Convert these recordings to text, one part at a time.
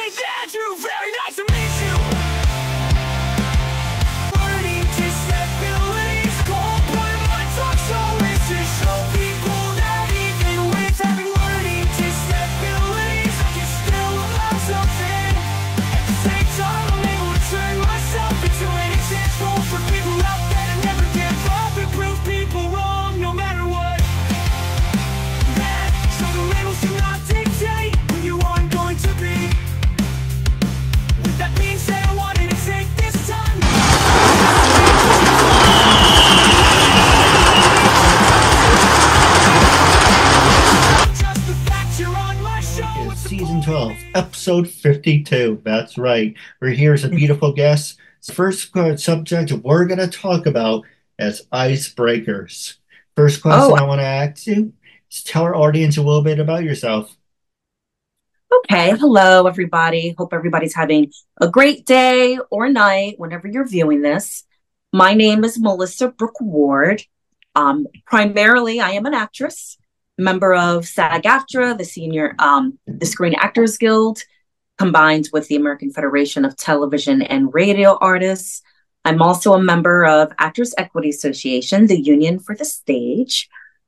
Keith Andrew, very nice to meet you. Learning disabilities, cold-blooded my talk show is to show people that even with having learning disabilities, I can still love something. At the same time, I'm able to turn myself into an example for people out there to never give up and prove people wrong, no matter what. So the labels do not dictate who you are going to be. With that being said, I wanted to take this time. Just the fact you're on my show. It's season 12, episode 52. That's right. We're here as a beautiful guest. First subject we're going to talk about is icebreakers. First question I want to ask you is tell our audience a little bit about yourself. Okay, hello everybody. Hope everybody's having a great day or night whenever you're viewing this. My name is Melissa Brooke Ward. Primarily, I am an actress, member of SAG-AFTRA, the Screen Actors Guild, combined with the American Federation of Television and Radio Artists. I'm also a member of Actors Equity Association, the union for the stage.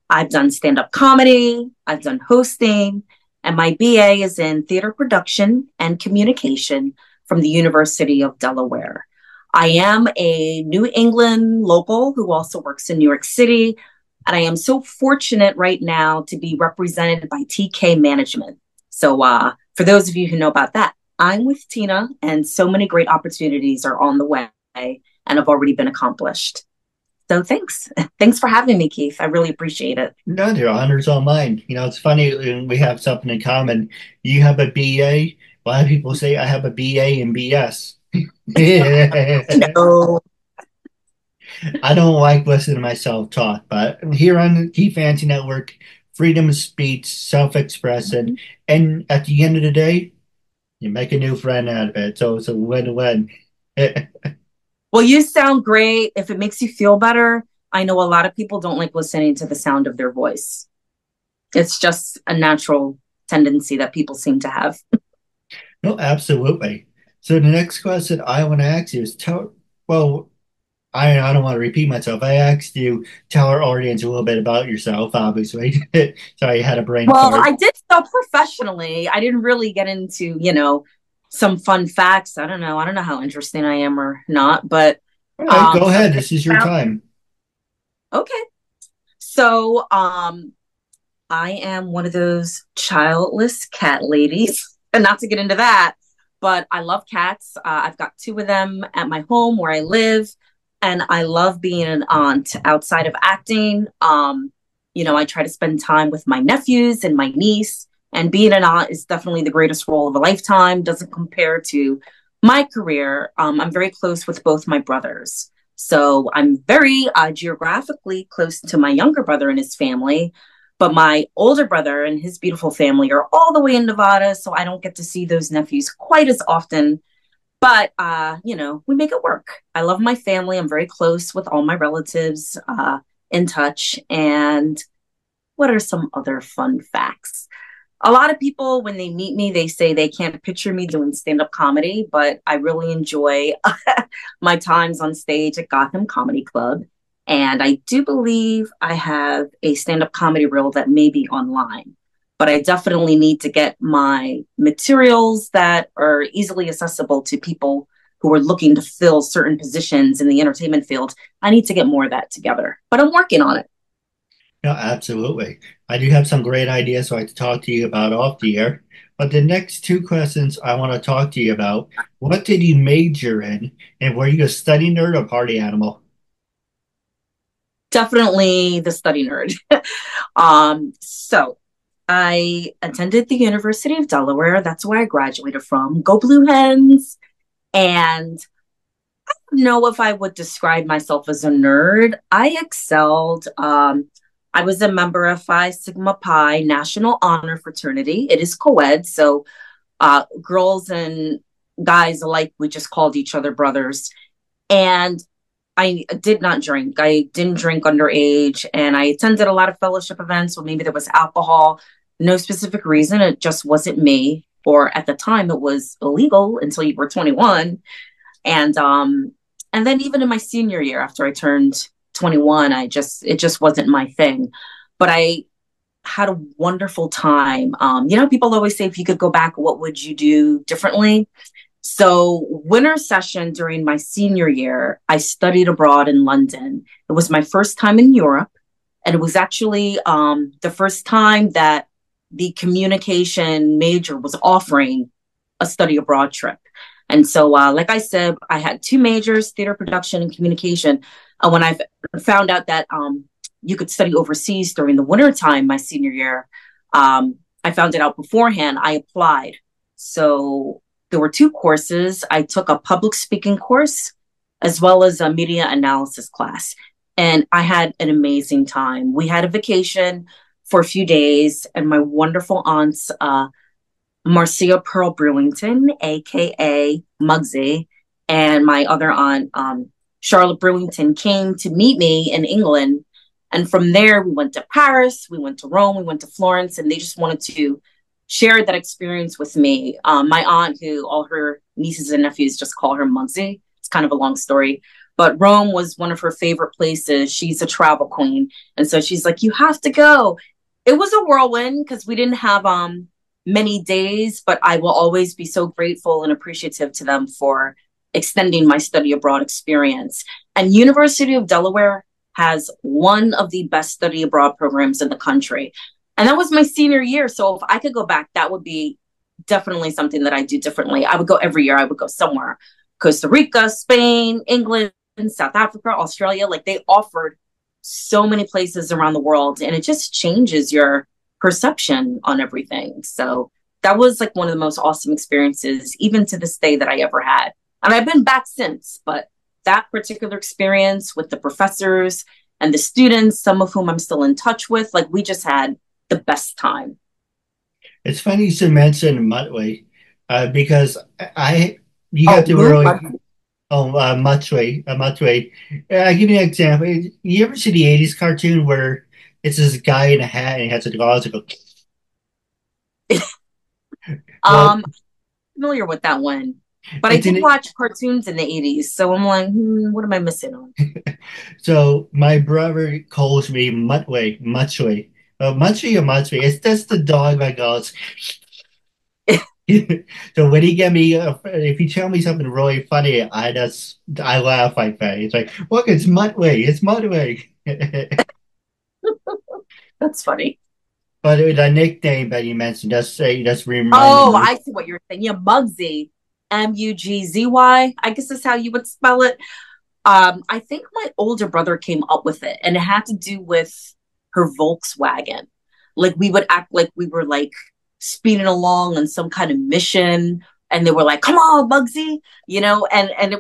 I've done stand-up comedy, I've done hosting, and my BA is in theater production and communication from the University of Delaware. I am a New England local who also works in New York City, and I am so fortunate right now to be represented by TK Management. So for those of you who know about that, I'm with Tina, and so many great opportunities are on the way and have already been accomplished. So thanks. Thanks for having me, Keith. I really appreciate it. No, the honor's all mine. You know, it's funny, we have something in common. You have a BA. A lot of people say I have a BA and BS. No. I don't like listening to myself talk, but here on the Keith Andrew Network, freedom of speech, self-expression, and at the end of the day, you make a new friend out of it. So it's a win-win. Well, you sound great. If it makes you feel better, I know a lot of people don't like listening to the sound of their voice. It's just a natural tendency that people seem to have. No, absolutely. So the next question I want to ask you is I don't want to repeat myself. I asked you, tell our audience a little bit about yourself, obviously. Sorry, I had a brain Well, fart. I did so professionally. I didn't really get into, some fun facts. I don't know how interesting I am or not, but All right, go ahead. This is your time. Okay. So, I am one of those childless cat ladies, and not to get into that, but I love cats. I've got 2 of them at my home where I live, and I love being an aunt outside of acting. I try to spend time with my nephews and my niece. And being an aunt is definitely the greatest role of a lifetime, doesn't compare to my career. I'm very close with both my brothers. So I'm very geographically close to my younger brother and his family. But my older brother and his beautiful family are all the way in Nevada. So I don't get to see those nephews quite as often. But, we make it work. I love my family. I'm very close with all my relatives in touch. And what are some other fun facts? A lot of people, when they meet me, they say they can't picture me doing stand-up comedy, but I really enjoy my times on stage at Gotham Comedy Club. And I do believe I have a stand-up comedy reel that may be online, but I definitely need to get my materials that are easily accessible to people who are looking to fill certain positions in the entertainment field. I need to get more of that together, but I'm working on it. No, absolutely. I do have some great ideas I'd like to talk to you about off the air. But the next 2 questions I want to talk to you about, what did you major in? And were you a study nerd or party animal? Definitely the study nerd. So I attended the University of Delaware. That's where I graduated from. Go Blue Hens. And I don't know if I would describe myself as a nerd. I excelled. I was a member of Phi Sigma Pi National Honor Fraternity. It is co-ed, so girls and guys alike, we just called each other brothers. And I did not drink. I didn't drink underage, and I attended a lot of fellowship events, so maybe there was alcohol. No specific reason. It just wasn't me. or at the time it was illegal until you were 21. And then even in my senior year, after I turned 21, it just wasn't my thing. But I had a wonderful time. People always say, if you could go back, what would you do differently? So winter session during my senior year, I studied abroad in London. It was my first time in Europe. And it was actually the first time that the communication major was offering a study abroad trip. And so, like I said, I had two majors, theater production and communication. When I found out that you could study overseas during the wintertime my senior year, I found it out beforehand. I applied. So there were two courses. I took a public speaking course as well as a media analysis class. And I had an amazing time. We had a vacation for a few days, and my wonderful aunts, Marcia Pearl Brewington, aka Muggsy, and my other aunt, Charlotte Brewington, came to meet me in England. And from there, we went to Paris, we went to Rome, we went to Florence, and they just wanted to share that experience with me. My aunt, who all her nieces and nephews just call her Muggsy, it's kind of a long story, but Rome was one of her favorite places. She's a travel queen. And so she's like, you have to go. It was a whirlwind because we didn't have many days, but I will always be so grateful and appreciative to them for extending my study abroad experience. And University of Delaware has one of the best study abroad programs in the country. And that was my senior year. So if I could go back, that would be definitely something that I do differently. I would go every year. I would go somewhere. Costa Rica, Spain, England, South Africa, Australia. Like, they offered so many places around the world, and it just changes your perception on everything. So that was like one of the most awesome experiences, even to this day, that I ever had. And I've been back since, but that particular experience with the professors and the students, some of whom I'm still in touch with, like, we just had the best time. It's funny you should mention Muttley, because you have to really. Oh, Muttley. I'll give you an example. You ever see the 80s cartoon where it's this guy in a hat and he has a dog to go? Well, Familiar with that one, but I did watch cartoons in the 80s, so I'm like, what am I missing on? So my brother calls me Muttley. Muttley or Muttley. It's just the dog that goes. So when he get me, if you tell me something really funny, I laugh like that. It's like, look, it's Muttley. It's Muttley. That's funny. But the nickname that you mentioned just reminded me. Oh, I see what you're saying. Yeah, Muggsy, Muggzy. I guess that's how you would spell it. I think my older brother came up with it, and it had to do with her Volkswagen. Like, we would act like we were like speeding along on some kind of mission, and they were like, come on, Muggsy, and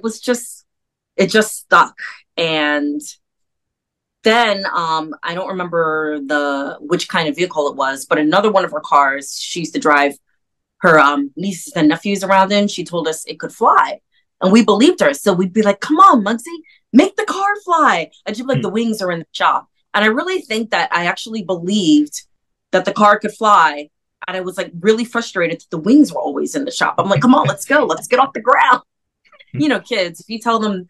it just stuck. And then I don't remember which kind of vehicle it was, but another one of her cars, she used to drive her nieces and nephews around in. She told us it could fly, and we believed her. So we'd be like, come on, Muggsy, make the car fly. And she'd be like, the wings are in the shop. And I really think that I actually believed that the car could fly. And I was like really frustrated that the wings were always in the shop. I'm like, come on, let's go. Let's get off the ground. Kids, if you tell them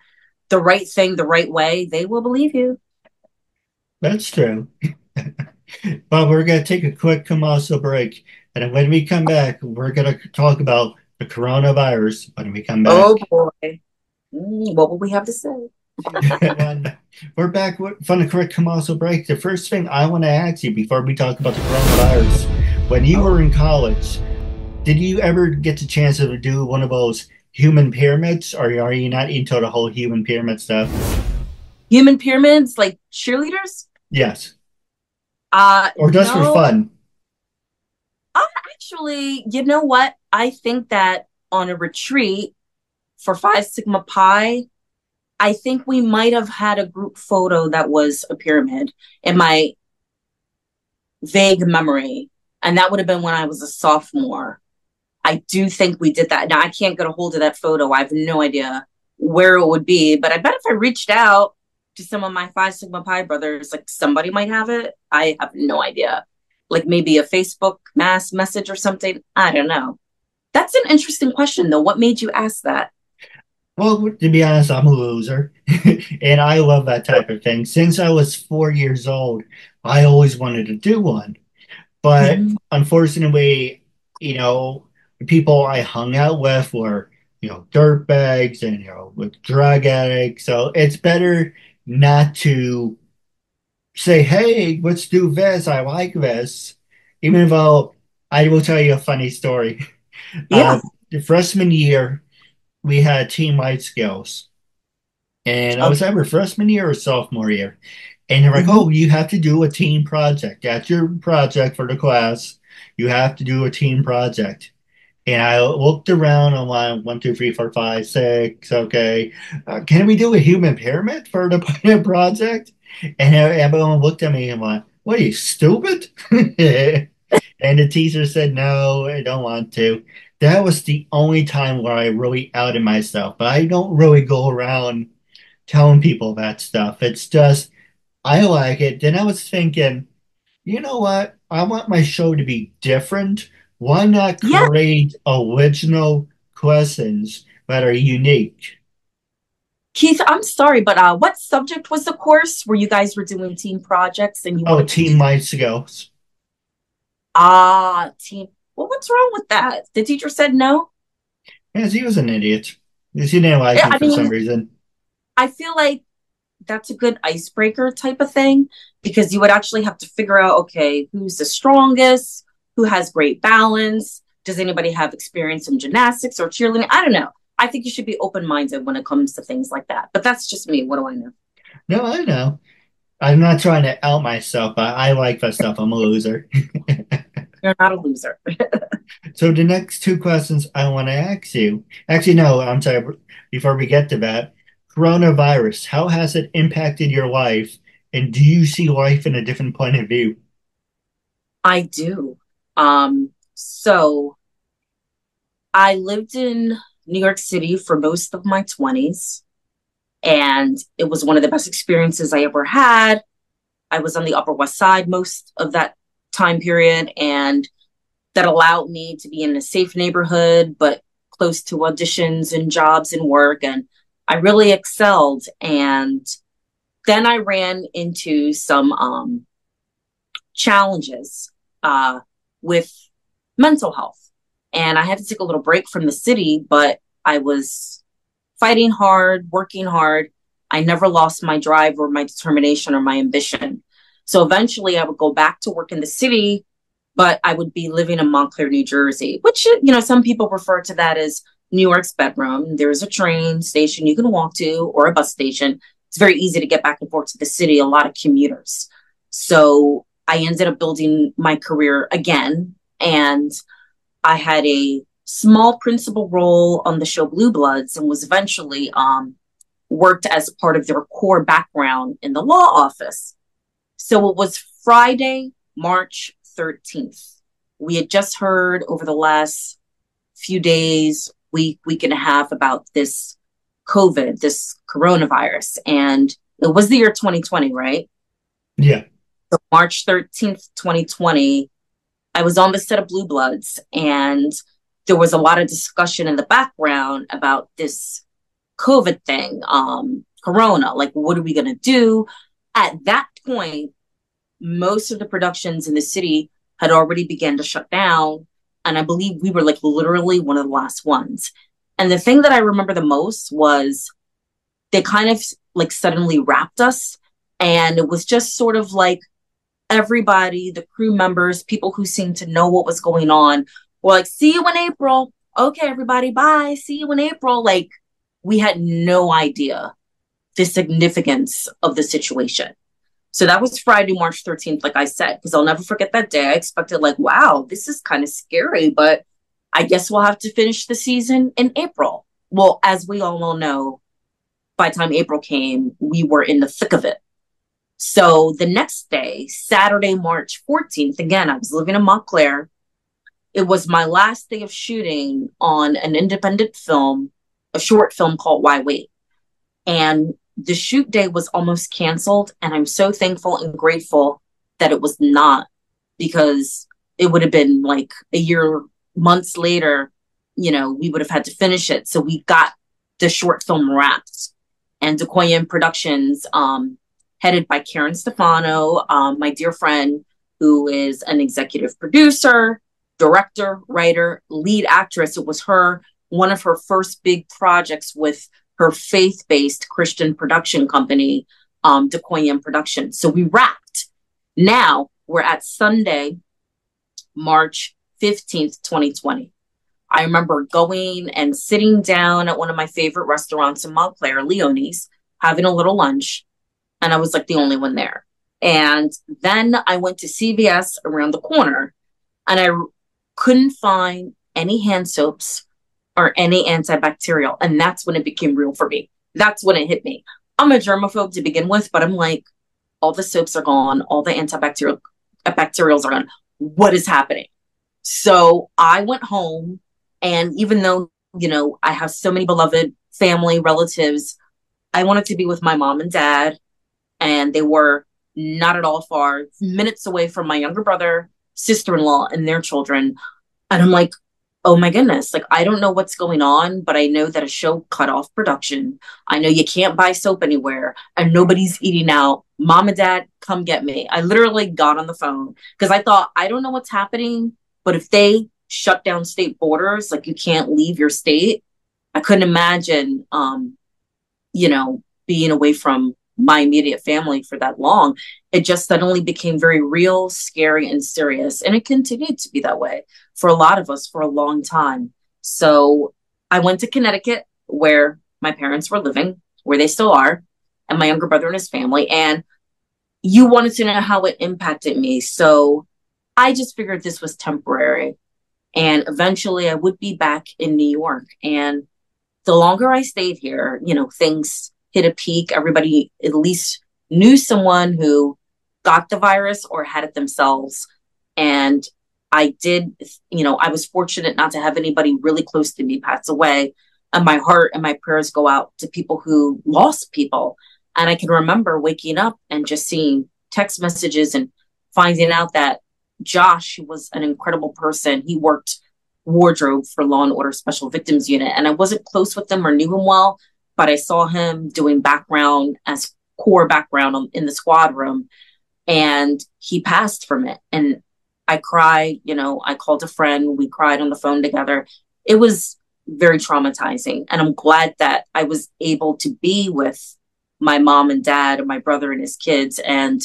the right thing the right way, they will believe you. That's true. But we're going to take a quick commercial break. And when we come back, we're going to talk about the coronavirus when we come back. Oh, boy. What will we have to say? And we're back from the quick commercial break. The first thing I want to ask you before we talk about the coronavirus, when you were in college, did you ever get the chance to do one of those human pyramids, or are you not into the whole human pyramid stuff? Human pyramids, like cheerleaders? Yes. Or just for fun? Actually, you know what? I think that on a retreat for Phi Sigma Pi, I think we might have had a group photo that was a pyramid in my vague memory. And that would have been when I was a sophomore. I do think we did that. Now, I can't get a hold of that photo. I have no idea where it would be. But I bet if I reached out to some of my Phi Sigma Pi brothers, like, somebody might have it. I have no idea. Like, maybe a Facebook mass message or something. I don't know. That's an interesting question, though. What made you ask that? Well, to be honest, I'm a loser, and I love that type of thing. Since I was 4 years old, I always wanted to do one. But Mhm. unfortunately, the people I hung out with were, dirtbags and, with drug addicts. So it's better not to say, hey, let's do this. I like this. Even though I will tell you a funny story. Yeah. The freshman year, we had team life skills. And I was Okay. either freshman year or sophomore year. And they're like, Hmm. oh, you have to do a team project. That's your project for the class. You have to do a team project. And I looked around on line 1, 2, 3, 4, 5, 6. Okay. Can we do a human pyramid for the project? And everyone looked at me and went, what are you, stupid? And the teacher said, no, I don't want to. That was the only time where I really outed myself. But I don't really go around telling people that stuff. It's just, I like it. Then I was thinking, you know what? I want my show to be different. Why not Yeah. create original questions that are unique? Keith, I'm sorry, but what subject was the course where you guys were doing team projects and you Oh, wanted to do team life skills. team? Well, what's wrong with that? The teacher said no. Yes, he was an idiot. Because he didn't like Yeah, me I for some mean, reason. I feel like that's a good icebreaker type of thing because you would actually have to figure out, okay, who's the strongest, who has great balance, does anybody have experience in gymnastics or cheerleading? I don't know. I think you should be open minded when it comes to things like that. But that's just me. What do I know? No, I know. I'm not trying to out myself, but I like that stuff. I'm a loser. You're not a loser. So the next two questions I want to ask you. Actually, no, I'm sorry. Before we get to that, coronavirus, how has it impacted your life? And do you see life in a different point of view? I do. So I lived in New York City for most of my 20s, and it was one of the best experiences I ever had. I was on the Upper West Side most of that time period, and that allowed me to be in a safe neighborhood, but close to auditions and jobs and work. And I really excelled. And then I ran into some challenges with mental health. And I had to take a little break from the city, but I was fighting hard, working hard. I never lost my drive or my determination or my ambition. So eventually I would go back to work in the city, but I would be living in Montclair, New Jersey, which, some people refer to that as New York's bedroom. There's a train station you can walk to or a bus station. It's very easy to get back and forth to the city, a lot of commuters. So I ended up building my career again, and I had a small principal role on the show Blue Bloods and was eventually worked as part of their core background in the law office. So it was Friday, March 13th. We had just heard over the last few days, week and a half about this COVID, this coronavirus. And it was the year 2020, right? Yeah. So March 13th, 2020, I was on the set of Blue Bloods, and there was a lot of discussion in the background about this COVID thing, Corona. Like, what are we going to do? At that point, most of the productions in the city had already begun to shut down. And I believe we were like literally one of the last ones. And the thing that I remember the most was they kind of like suddenly wrapped us. And it was just sort of like everybody, the crew members, people who seemed to know what was going on were like, see you in April. Okay, everybody, bye. See you in April. Like, we had no idea the significance of the situation. So that was Friday, March 13th, like I said, because I'll never forget that day. I expected, like, wow, this is kind of scary, but I guess we'll have to finish the season in April. Well, as we all know, by the time April came, we were in the thick of it. So the next day, Saturday, March 14th, again, I was living in Montclair. It was my last day of shooting on an independent film, a short film called Why Wait? And the shoot day was almost canceled. And I'm so thankful and grateful that it was not, because it would have been like a year, months later, we would have had to finish it. So we got the short film wrapped. And Decoyan Productions, headed by Karen Stefano, my dear friend, who is an executive producer, director, writer, lead actress. It was one of her first big projects with her faith-based Christian production company, Decoyan Productions. So we wrapped. Now we're at Sunday, March 15th, 2020. I remember going and sitting down at one of my favorite restaurants in Montclair, Leonie's, having a little lunch. And I was like the only one there. And then I went to CVS around the corner and I couldn't find any hand soaps or any antibacterial. And that's when it became real for me. That's when it hit me. I'm a germaphobe to begin with, but I'm like, all the soaps are gone. All the bacterials are gone. What is happening? So I went home, and even though, I have so many beloved family relatives, I wanted to be with my mom and dad, and they were not at all far, minutes away from my younger brother, sister-in-law, and their children. And I'm like, oh my goodness, like, I don't know what's going on, but I know that a show cut off production. I know you can't buy soap anywhere and nobody's eating out. Mom and dad, come get me. I literally got on the phone because I thought, I don't know what's happening, but if they shut down state borders, like you can't leave your state, I couldn't imagine, being away from my immediate family for that long. It just suddenly became very real, scary, and serious. And it continued to be that way for a lot of us for a long time. So I went to Connecticut, where my parents were living, where they still are, and my younger brother and his family. And you wanted to know how it impacted me. So I just figured this was temporary. And eventually I would be back in New York. And the longer I stayed here, things hit a peak. Everybody at least knew someone who got the virus or had it themselves. And I did, I was fortunate not to have anybody really close to me pass away. And my heart and my prayers go out to people who lost people. And I can remember waking up and just seeing text messages and finding out that Josh, who was an incredible person, he worked wardrobe for Law and Order Special Victims Unit. And I wasn't close with him or knew him well, but I saw him doing background as core background in the squad room, and he passed from it. And I cried, I called a friend, we cried on the phone together. It was very traumatizing. And I'm glad that I was able to be with my mom and dad and my brother and his kids. And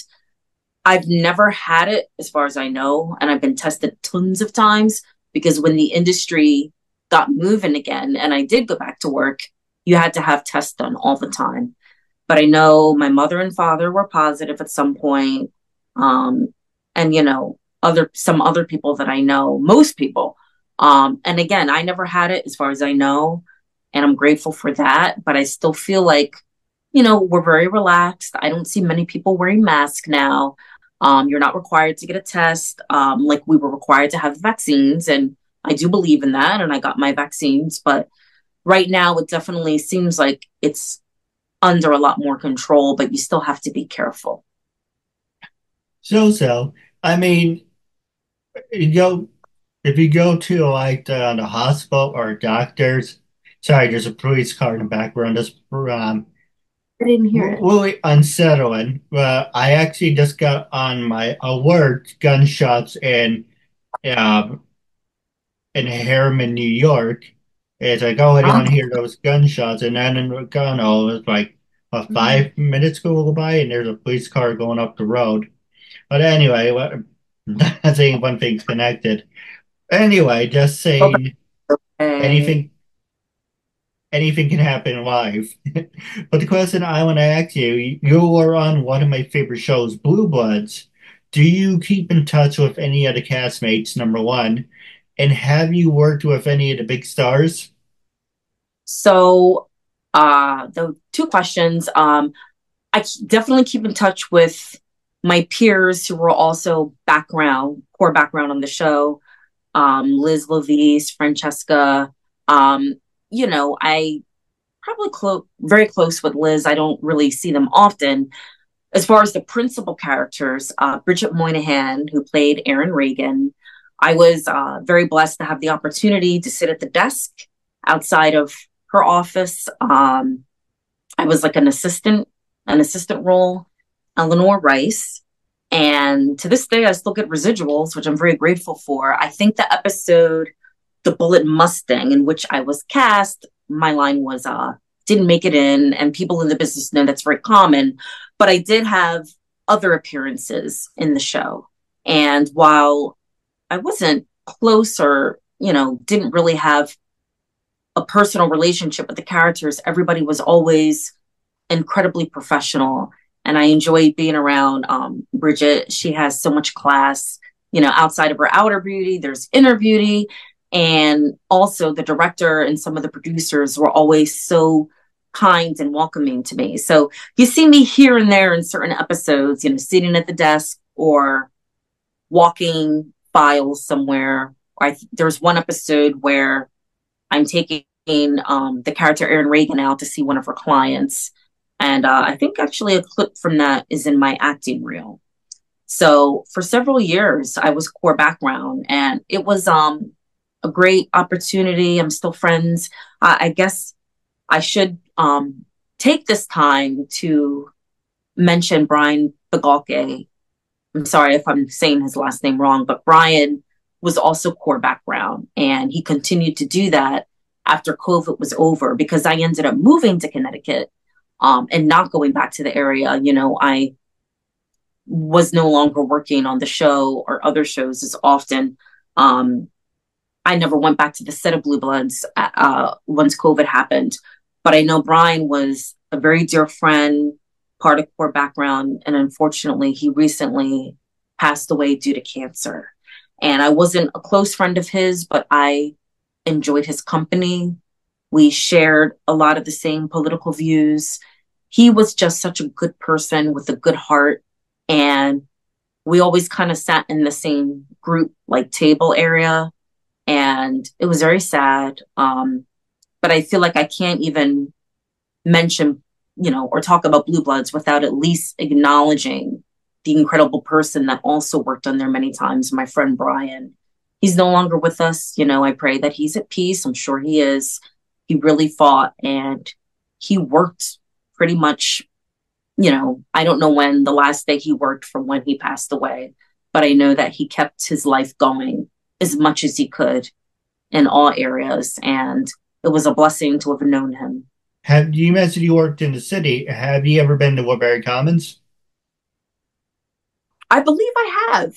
I've never had it as far as I know. And I've been tested tons of times because when the industry got moving again and I did go back to work, you had to have tests done all the time. But I know my mother and father were positive at some point. And, some other people that I know, most people. And again, I never had it as far as I know. And I'm grateful for that. But I still feel like, we're very relaxed. I don't see many people wearing masks now. You're not required to get a test like we were required to have vaccines. And I do believe in that. And I got my vaccines. But right now, it definitely seems like it's under a lot more control, but you still have to be careful. So, I mean, if you go to like the hospital or doctors, sorry, there's a police car in the background. That's I didn't hear it. really unsettling. I actually just got on my alert gunshots in Harriman, New York. It's like, oh, I don't want to hear those gunshots. And then, it was like 5 minutes go by, and there's a police car going up the road. But anyway, not saying one thing's connected. Anyway, just saying anything can happen live. But the question I want to ask you, you were on one of my favorite shows, Blue Bloods. Do you keep in touch with any of the castmates, number one? And have you worked with any of the big stars? So, the two questions, I definitely keep in touch with my peers who were also core background on the show. Liz Levis, Francesca. I probably very close with Liz. I don't really see them often. As far as the principal characters, Bridget Moynihan, who played Erin Reagan, I was very blessed to have the opportunity to sit at the desk outside of her office. I was like an assistant role, Eleanor Rice. And to this day, I still get residuals, which I'm very grateful for. I think the episode, The Bullet Mustang, in which I was cast, my line was, didn't make it in. And people in the business know that's very common. But I did have other appearances in the show. And while I wasn't close or, didn't really have a personal relationship with the characters, everybody was always incredibly professional. And I enjoyed being around Bridget. She has so much class, outside of her outer beauty, there's inner beauty. And also the director and some of the producers were always so kind and welcoming to me. So you see me here and there in certain episodes, sitting at the desk or walking files somewhere. There's one episode where I'm taking the character Erin Reagan out to see one of her clients. And I think actually a clip from that is in my acting reel. So for several years, I was core background, and it was a great opportunity. I'm still friends. I guess I should take this time to mention Brian Bagalke. I'm sorry if I'm saying his last name wrong, but Brian was also core background, and he continued to do that after COVID was over, because I ended up moving to Connecticut and not going back to the area. I was no longer working on the show or other shows as often. I never went back to the set of Blue Bloods once COVID happened, but I know Brian was a very dear friend, part of core background, and unfortunately, he recently passed away due to cancer. And I wasn't a close friend of his, but I enjoyed his company. We shared a lot of the same political views. He was just such a good person with a good heart. And we always kind of sat in the same group, like table area. And it was very sad. But I feel like I can't even mention, or talk about Blue Bloods without at least acknowledging the incredible person that also worked on there many times, my friend Brian. He's no longer with us. I pray that he's at peace. I'm sure he is. He really fought, and he worked pretty much, I don't know when the last day he worked from when he passed away, but I know that he kept his life going as much as he could in all areas. And it was a blessing to have known him. You mentioned you worked in the city. Have you ever been to Woodbury Commons? I believe I have.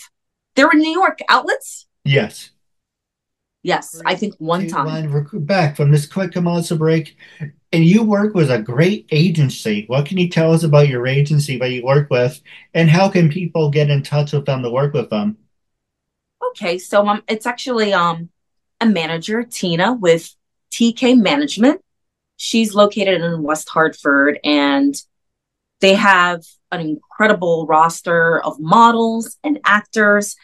They're in New York outlets? Yes. Yes, I think one time. We're back from this quick commercial break, and you work with a great agency. What can you tell us about your agency that you work with, and how can people get in touch with them to work with them? Okay, so it's actually a manager, Tina, with TK Management. She's located in West Hartford, and they have an incredible roster of models and actors.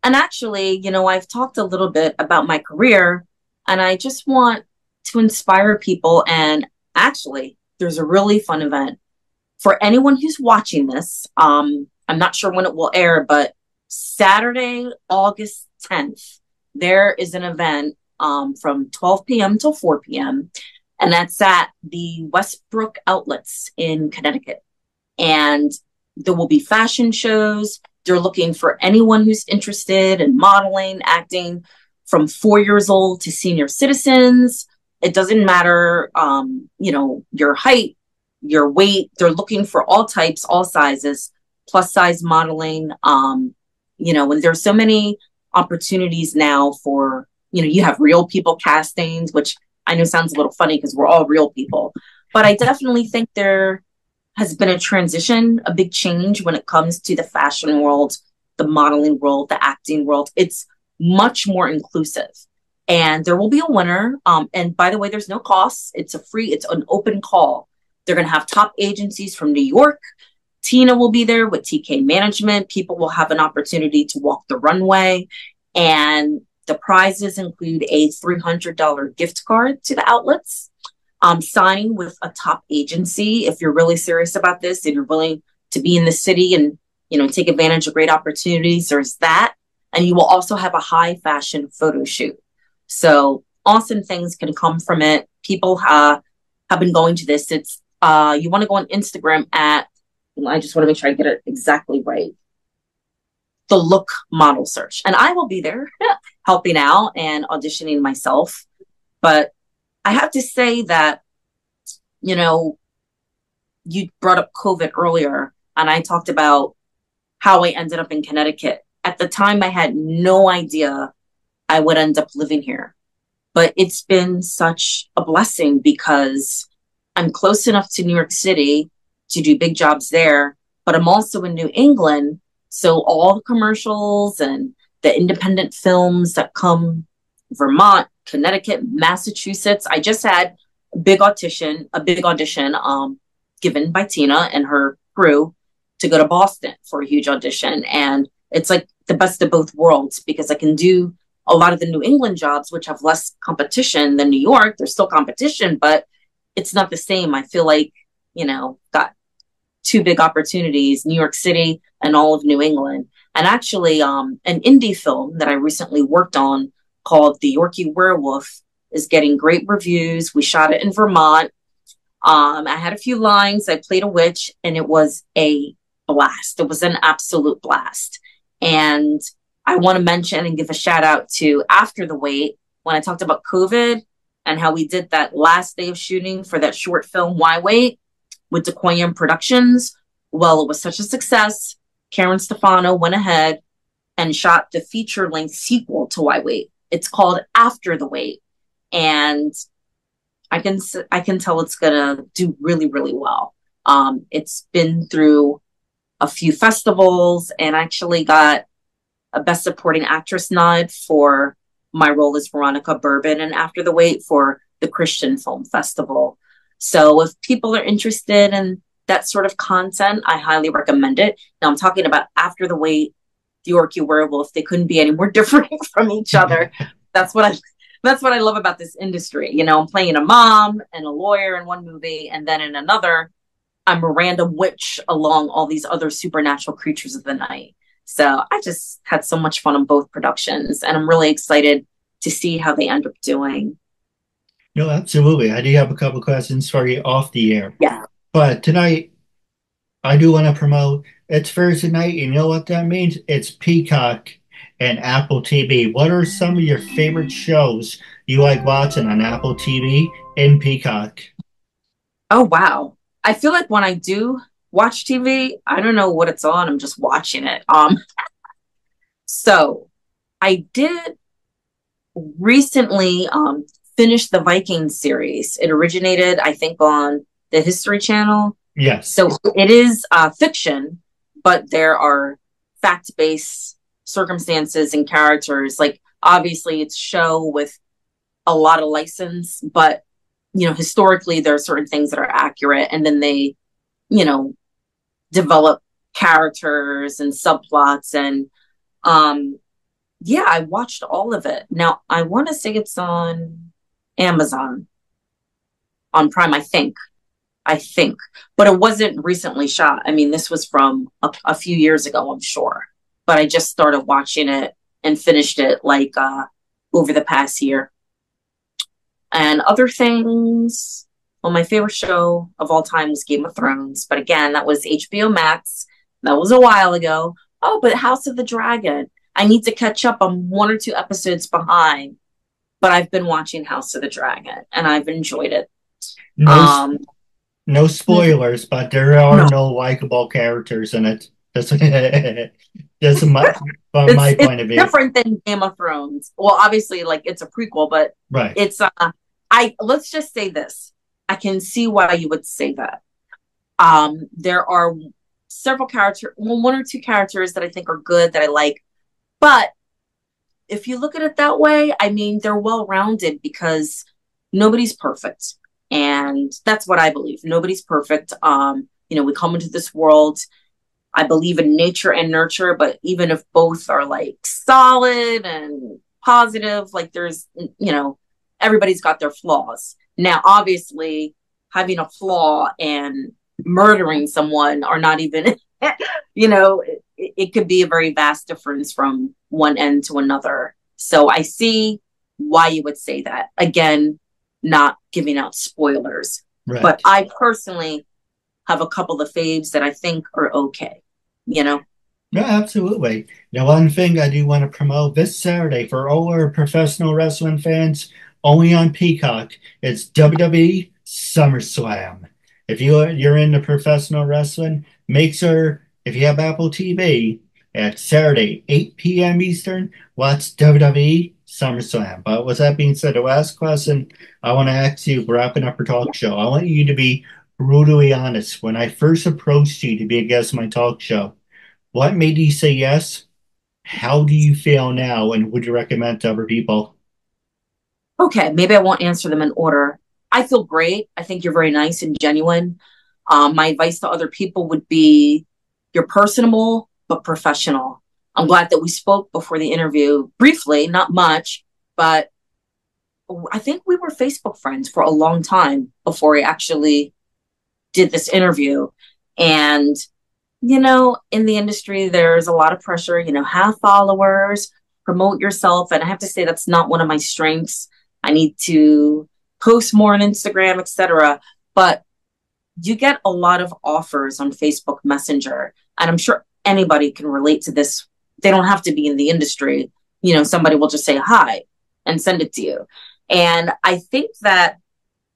And actually, I've talked a little bit about my career, and I just want to inspire people. And actually, there's a really fun event for anyone who's watching this. I'm not sure when it will air, but Saturday, August 10th, there is an event from 12 p.m. till 4 p.m. And that's at the Westbrook Outlets in Connecticut. And there will be fashion shows. They're looking for anyone who's interested in modeling, acting, from 4 years old to senior citizens. It doesn't matter, your height, your weight. They're looking for all types, all sizes, plus size modeling. And there's so many opportunities now for, you have real people castings, which I know sounds a little funny because we're all real people. But I definitely think there has been a transition, a big change when it comes to the fashion world, the modeling world, the acting world. It's much more inclusive. And there will be a winner. And by the way, there's no cost. It's an open call. They're going to have top agencies from New York. Tina will be there with TK Management. People will have an opportunity to walk the runway. And the prizes include a $300 gift card to the outlets. Signing with a top agency if you're really serious about this and you're willing to be in the city and take advantage of great opportunities. There's that. and you will also have a high fashion photo shoot. So awesome things can come from it. People have been going to this. It's you want to go on Instagram at, I just want to make sure I get it exactly right, the Look Model Search. And I will be there helping out and auditioning myself. But I have to say that, you know, you brought up COVID earlier, and I talked about how I ended up in Connecticut. At the time, I had no idea I would end up living here. But it's been such a blessing because I'm close enough to New York City to do big jobs there, but I'm also in New England. So all the commercials and the independent films that come Vermont, Connecticut, Massachusetts. I just had a big audition given by Tina and her crew to go to Boston for a huge audition. And it's like the best of both worlds because I can do a lot of the New England jobs, which have less competition than New York. There's still competition, but it's not the same. I feel like, you know, got two big opportunities, New York City and all of New England. And actually, an indie film that I recently worked on called The Yorkie Werewolf is getting great reviews. We shot it in Vermont. I had a few lines. I played a witch, and it was a blast. It was an absolute blast. And I want to mention and give a shout out to After the Wait when I talked about COVID and how we did that last day of shooting for that short film, Why Wait, with Decoyam Productions. Well, it was such a success. Karen Stefano went ahead and shot the feature-length sequel to Why Wait. It's called After the Wait. And I can tell it's going to do really, really well. It's been through a few festivals and actually got a Best Supporting Actress nod for my role as Veronica Bourbon and After the Wait for the Christian Film Festival. So if people are interested in that sort of content, I highly recommend it. Now I'm talking about After the Wait, the Yorkie Werewolf. They couldn't be any more different from each other. That's what I love about this industry. You know, I'm playing a mom and a lawyer in one movie, and then in another, I'm a random witch along all these other supernatural creatures of the night. So I just had so much fun on both productions, and I'm really excited to see how they end up doing. No, absolutely. I do have a couple questions for you off the air. Yeah. But tonight, I do want to promote it's Thursday night. You know what that means? It's Peacock and Apple TV. What are some of your favorite shows you like watching on Apple TV and Peacock? Oh, wow. I feel like when I do watch TV, I don't know what it's on. I'm just watching it. So I did recently finish the Vikings series. It originated, I think, on the History Channel. Yes. So it is fiction, but there are fact-based circumstances and characters. Like, obviously, it's show with a lot of license, but, you know, historically, there are certain things that are accurate. And then they, you know, develop characters and subplots. And yeah, I watched all of it. Now, I want to say it's on Amazon, on Prime, I think, but it wasn't recently shot. I mean, this was from a few years ago, I'm sure, but I just started watching it and finished it like over the past year. And other things, well, my favorite show of all time was Game of Thrones, but again, that was HBO Max. That was a while ago. Oh, but House of the Dragon. I need to catch up. I'm 1 or 2 episodes behind, but I've been watching House of the Dragon and I've enjoyed it. No spoilers, but there are no likable characters in it. That's my point of view. It's different than Game of Thrones. Well, obviously, like, it's a prequel, but right. It's let's just say this. I can see why you would say that. There are several characters, 1 or 2 characters that I think are good that I like, but if you look at it that way, I mean, they're well-rounded because nobody's perfect. And that's what I believe. Nobody's perfect. You know, we come into this world. I believe in nature and nurture, but even if both are like solid and positive, like there's, you know, everybody's got their flaws. Now, obviously, having a flaw and murdering someone are not even You know, it could be a very vast difference from one end to another. So I see why you would say that. Again, not giving out spoilers. Right. But I personally have a couple of faves that I think are okay, you know? No, absolutely. Now, one thing I do want to promote this Saturday for all our professional wrestling fans, only on Peacock, it's WWE SummerSlam. If you're into professional wrestling, make sure if you have Apple TV at Saturday, 8 p.m. Eastern, watch WWE SummerSlam. But with that being said, the last question I want to ask you, wrapping up our talk show, I want you to be brutally honest. When I first approached you to be a guest on my talk show, what made you say yes? How do you feel now? And would you recommend to other people? Okay, maybe I won't answer them in order. I feel great. I think you're very nice and genuine. My advice to other people would be you're personable, but professional. I'm glad that we spoke before the interview briefly, not much, but I think we were Facebook friends for a long time before we actually did this interview. And, you know, in the industry, there's a lot of pressure, you know, have followers, promote yourself. And I have to say, that's not one of my strengths. I need to post more on Instagram, etc. But you get a lot of offers on Facebook Messenger. And I'm sure anybody can relate to this. They don't have to be in the industry. You know, somebody will just say hi and send it to you. And I think that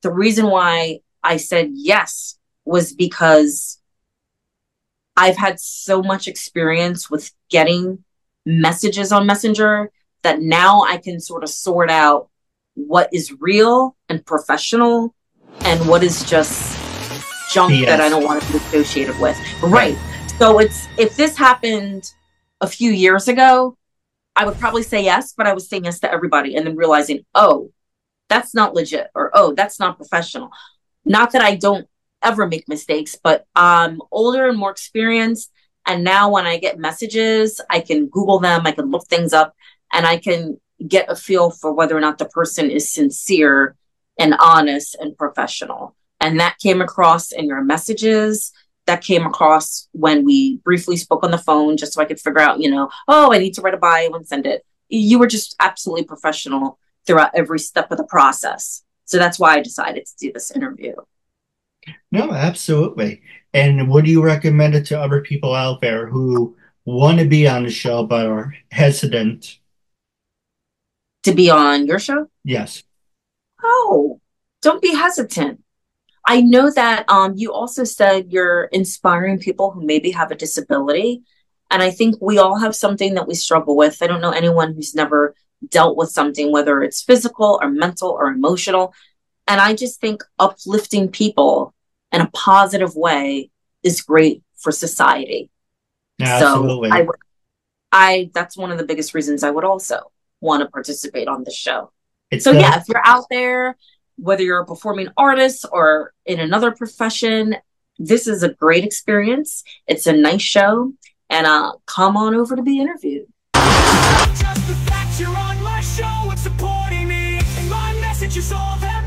the reason why I said yes was because I've had so much experience with getting messages on Messenger that now I can sort of sort out what is real and professional and what is just junk that I don't want to be associated with. Right. So if this happened a few years ago, I would probably say yes, but I was saying yes to everybody and then realizing, oh, that's not legit, or oh, that's not professional. Not that I don't ever make mistakes, but I'm older and more experienced. And now when I get messages, I can Google them, I can look things up, and I can get a feel for whether or not the person is sincere and honest and professional. And that came across in your messages. That came across when we briefly spoke on the phone, just so I could figure out, you know, oh, I need to write a bio and send it. You were just absolutely professional throughout every step of the process. So that's why I decided to do this interview. No, absolutely. And would you recommend it to other people out there who want to be on the show but are hesitant? To be on your show? Yes. Oh, don't be hesitant. I know that you also said you're inspiring people who maybe have a disability. And I think we all have something that we struggle with. I don't know anyone who's never dealt with something, whether it's physical or mental or emotional. And I just think uplifting people in a positive way is great for society. Absolutely. So that's one of the biggest reasons I would also want to participate on the show. Yeah, if you're out there, whether you're a performing artist or in another profession, this is a great experience. It's a nice show, and come on over to be interviewed. Just the fact you're on my show and supporting me, and my message is all that